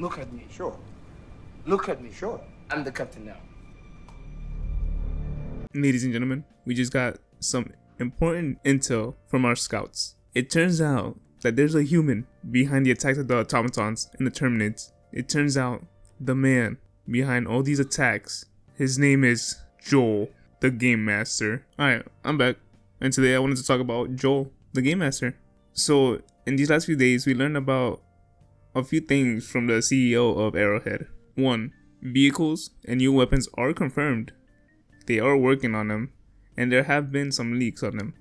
Look at me. Sure. Look at me. Sure. I'm the captain now. Ladies and gentlemen, we just got some important intel from our scouts. It turns out that there's a human behind the attacks of the automatons and the Terminids. It turns out the man behind all these attacks, his name is Joel, the Game Master. Alright, I'm back. And today I wanted to talk about Joel, the Game Master. So, in these last few days, we learned about a few things from the CEO of Arrowhead. 1. Vehicles and new weapons are confirmed. They are working on them, and there have been some leaks on them.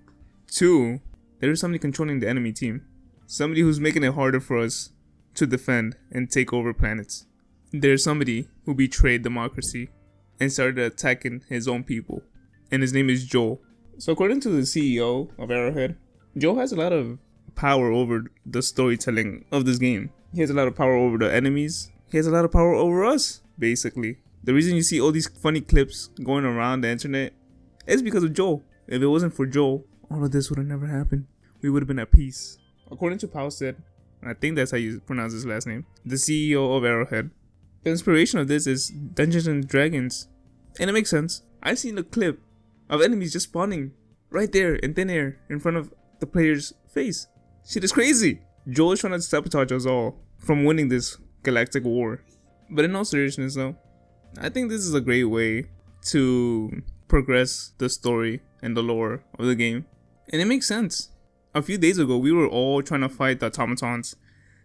2. There is somebody controlling the enemy team. Somebody who's making it harder for us to defend and take over planets. There's somebody who betrayed democracy and started attacking his own people, and his name is Joel. So according to the CEO of Arrowhead, Joel has a lot of power over the storytelling of this game. He has a lot of power over the enemies. He has a lot of power over us, basically. The reason you see all these funny clips going around the internet is because of Joel. If it wasn't for Joel, all of this would have never happened. We would have been at peace. According to Powstead, I think that's how you pronounce his last name, the CEO of Arrowhead, the inspiration of this is Dungeons and Dragons. And it makes sense. I've seen a clip of enemies just spawning right there in thin air in front of the player's face. Shit is crazy. Joel is trying to sabotage us all from winning this galactic war. But in all seriousness though, I think this is a great way to progress the story and the lore of the game. And it makes sense. A few days ago, we were all trying to fight the automatons.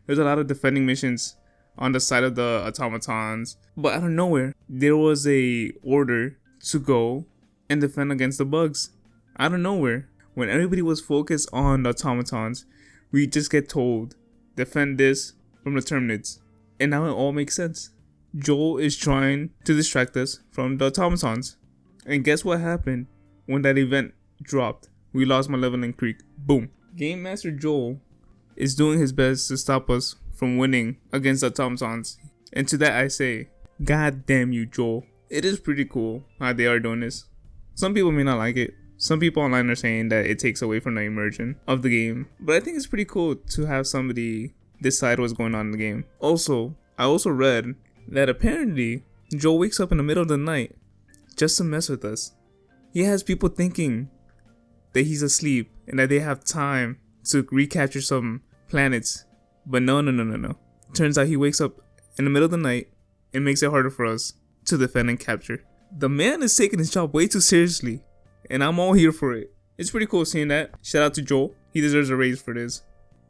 There's a lot of defending missions on the side of the automatons. But out of nowhere, there was a order to go and defend against the bugs. Out of nowhere, when everybody was focused on the automatons, we just get told, defend this from the Terminids. And now it all makes sense. Joel is trying to distract us from the automatons. And guess what happened when that event dropped? We lost Malevolent Creek. Boom. Game Master Joel is doing his best to stop us from winning against the automatons. And to that I say, God damn you, Joel. It is pretty cool how they are doing this. Some people may not like it. Some people online are saying that it takes away from the immersion of the game. But I think it's pretty cool to have somebody decide what's going on in the game. Also, I also read that apparently Joel wakes up in the middle of the night just to mess with us. He has people thinking that he's asleep and that they have time to recapture some planets. But no. Turns out he wakes up in the middle of the night and makes it harder for us to defend and capture. The man is taking his job way too seriously, and I'm all here for it. It's pretty cool seeing that. Shout out to Joel. He deserves a raise for this.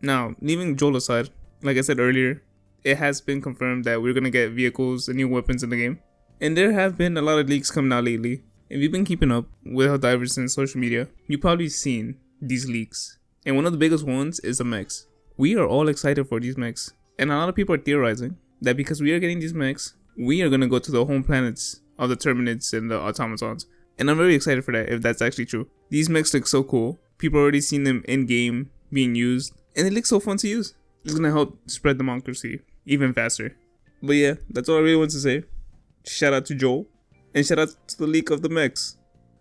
Now, leaving Joel aside, like I said earlier, it has been confirmed that we're going to get vehicles and new weapons in the game. And there have been a lot of leaks coming out lately. If you've been keeping up with Helldivers in social media, you've probably seen these leaks. And one of the biggest ones is the mechs. We are all excited for these mechs. And a lot of people are theorizing that because we are getting these mechs, we are going to go to the home planets of the Terminids and the automatons. And I'm very excited for that if that's actually true. These mechs look so cool. People already seen them in game being used. And it looks so fun to use. It's going to help spread democracy even faster. But yeah, that's all I really want to say. Shout out to Joel. And shout out to the leak of the mechs.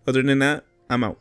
Other than that, I'm out.